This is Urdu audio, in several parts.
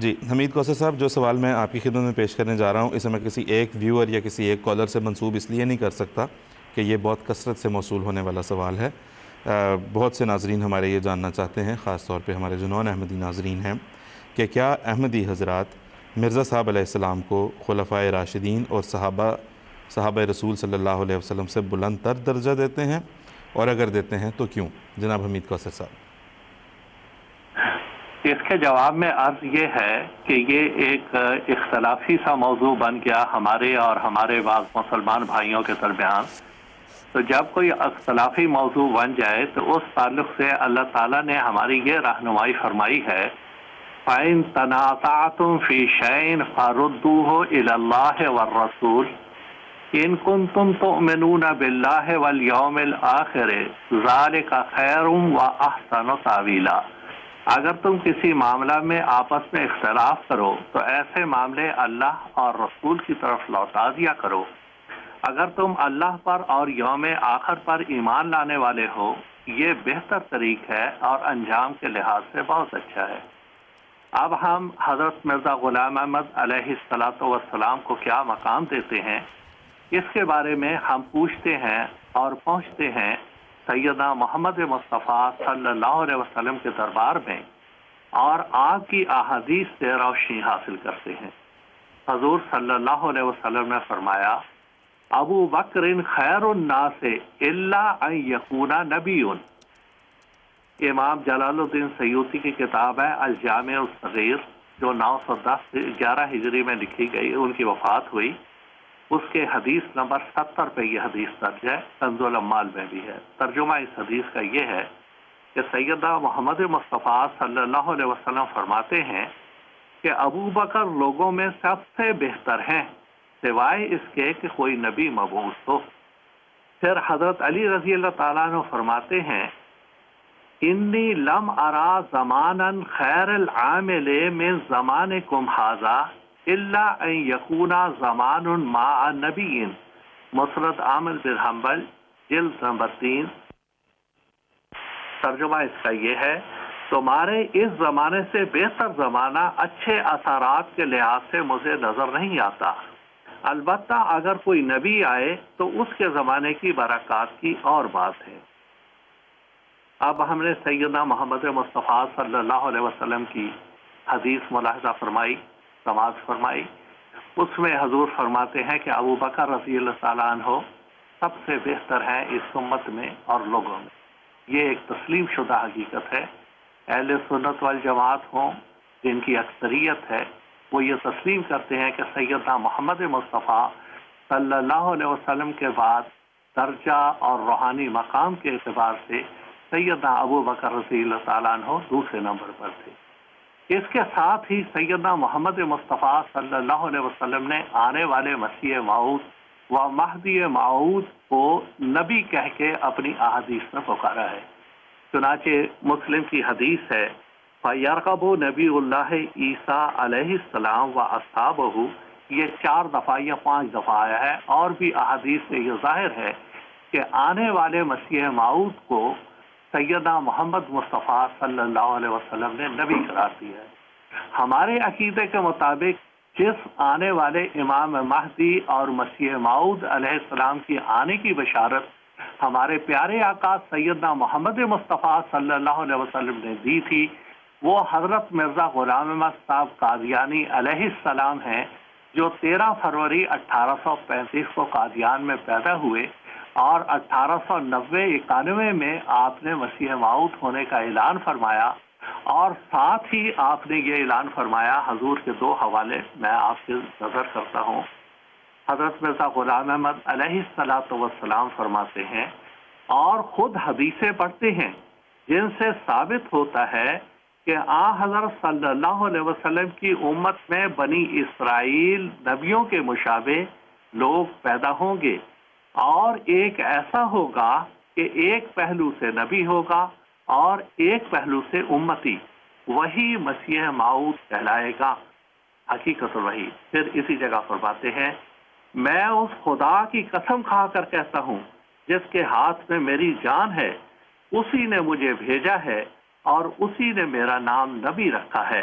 جی حمید کوثر صاحب، جو سوال میں آپ کی خدمت میں پیش کرنے جا رہا ہوں اسے میں کسی ایک ویور یا کسی ایک کالر سے منسوب اس لیے نہیں کر سکتا کہ یہ بہت کثرت سے موصول ہونے والا سوال ہے۔ بہت سے ناظرین ہمارے یہ جاننا چاہتے ہیں، خاص طور پہ ہمارے جو نان احمدی ناظرین ہیں، کہ کیا احمدی حضرات مرزا صاحب علیہ السلام کو خلفائے راشدین اور صحابہ رسول صلی اللہ علیہ وسلم سے بلند تر درجہ دیتے ہیں، اور اگر دیتے ہیں تو کیوں؟ جناب حمید کوثر صاحب۔ اس کے جواب میں عرض یہ ہے کہ یہ ایک اختلافی سا موضوع بن گیا ہمارے اور ہمارے بعض مسلمان بھائیوں کے درمیان۔ تو جب کوئی اختلافی موضوع بن جائے تو اس تعلق سے اللہ تعالیٰ نے ہماری یہ رہنمائی فرمائی ہے، فَإِن تَنَازَعْتُمْ فِي شَيْءٍ فَرُدُّوهُ إِلَى اللَّهِ وَالرَّسُولِ إِن كُنتُمْ تُؤْمِنُونَ بِاللَّهِ وَالْيَوْمِ الْآخِرِ ذَلِكَ خَيْرٌ وَأَحْسَنُ تَأْوِيلًا۔ اگر تم کسی معاملہ میں آپس میں اختلاف کرو تو ایسے معاملے اللہ اور رسول کی طرف لوٹا دیا کرو۔ اگر تم اللہ پر اور یوم آخر پر ایمان لانے والے ہو، یہ بہتر طریق ہے اور انجام کے لحاظ سے بہت اچھا ہے۔ اب ہم حضرت مرزا غلام احمد علیہ السلام کو کیا مقام دیتے ہیں، اس کے بارے میں ہم پوچھتے ہیں اور پہنچتے ہیں سیدنا محمد مصطفیٰ صلی اللہ علیہ وسلم کے دربار میں، اور آپ کی احادیث سے روشنی حاصل کرتے ہیں۔ حضور صلی اللہ علیہ وسلم نے فرمایا، ابو بکر خیر الناس الا ان یکون نبی۔ امام جلال الدین سیوطی کی کتاب ہے الجامع الصغیر، جو 910 ہجری میں لکھی گئی، ان کی وفات ہوئی۔ اس کے حدیث نمبر 70 پہ یہ حدیث درج ہے، کنز الاموال میں بھی ہے۔ ترجمہ اس حدیث کا یہ ہے کہ سیدنا محمد مصطفیٰ صلی اللہ علیہ وسلم فرماتے ہیں کہ ابو بکر لوگوں میں سب سے بہتر ہیں، سوائے اس کے کہ کوئی نبی مبعوث ہو۔ پھر حضرت علی رضی اللہ تعالیٰ عنہ فرماتے ہیں، انی لم ارا زمانا خیر العامل من زمانکم ھذا الا ان یکون زمان مع نبی۔ مسند احمد بن حنبل جلد نمبر 3۔ ترجمہ اس کا یہ ہے، تمہارے اس زمانے سے بہتر زمانہ اچھے اثرات کے لحاظ سے مجھے نظر نہیں آتا، البتہ اگر کوئی نبی آئے تو اس کے زمانے کی برکات کی اور بات ہے۔ اب ہم نے سیدنا محمد مصطفیٰ صلی اللہ علیہ وسلم کی حدیث ملاحظہ فرمائی، سماعت فرمائی۔ اس میں حضور فرماتے ہیں کہ ابو بکر رضی اللہ تعالیٰ عنہ سب سے بہتر ہیں اس امت میں اور لوگوں میں۔ یہ ایک تسلیم شدہ حقیقت ہے۔ اہل سنت والجماعت ہوں، جن کی اکثریت ہے، وہ یہ تسلیم کرتے ہیں کہ سیدنا محمد مصطفیٰ صلی اللہ علیہ وسلم کے بعد درجہ اور روحانی مقام کے اعتبار سے سیدنا ابو بکر رضی اللہ تعالیٰ عنہ دوسرے نمبر پر تھے۔ اس کے ساتھ ہی سیدنا محمد مصطفیٰ صلی اللہ علیہ وسلم نے آنے والے مسیح موعود و مہدی موعود کو نبی کہہ کے اپنی احادیث میں پکارا ہے۔ چنانچہ مسلم کی حدیث ہے، فَيَرْغَبُ نبی اللہ عیسیٰ علیہ السلام و اصحابہ، یہ 4 دفعہ یا 5 دفعہ آیا ہے، اور بھی احادیث سے یہ ظاہر ہے کہ آنے والے مسیح موعود کو سیدنا محمد مصطفیٰ صلی اللہ علیہ وسلم نے نبی قرار دیا ہے۔ ہمارے عقیدے کے مطابق جس آنے والے امام مہدی اور مسیح موعود علیہ السلام کی آنے کی بشارت ہمارے پیارے آقا سیدنا محمد مصطفیٰ صلی اللہ علیہ وسلم نے دی تھی، وہ حضرت مرزا غلام احمد صاحب قادیانی علیہ السلام ہیں، جو 13 فروری 1835 کو قادیان میں پیدا ہوئے، اور 1890-91 میں آپ نے مسیح موعود ہونے کا اعلان فرمایا، اور ساتھ ہی آپ نے یہ اعلان فرمایا۔ حضور کے 2 حوالے میں آپ سے نظر کرتا ہوں۔ حضرت مرزا غلام احمد علیہ السلام فرماتے ہیں، اور خود حدیثیں پڑھتے ہیں جن سے ثابت ہوتا ہے کہ حضرت صلی اللہ علیہ وسلم کی امت میں بنی اسرائیل نبیوں کے مشابہ لوگ پیدا ہوں گے، اور ایک ایسا ہوگا کہ ایک پہلو سے نبی ہوگا اور ایک پہلو سے امتی، وہی مسیح موعود کہلائے گا، حقیقت الوحی۔ پھر اسی جگہ پر باتیں ہیں، میں اس خدا کی قسم کھا کر کہتا ہوں جس کے ہاتھ میں میری جان ہے، اسی نے مجھے بھیجا ہے اور اسی نے میرا نام نبی رکھا ہے،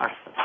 68।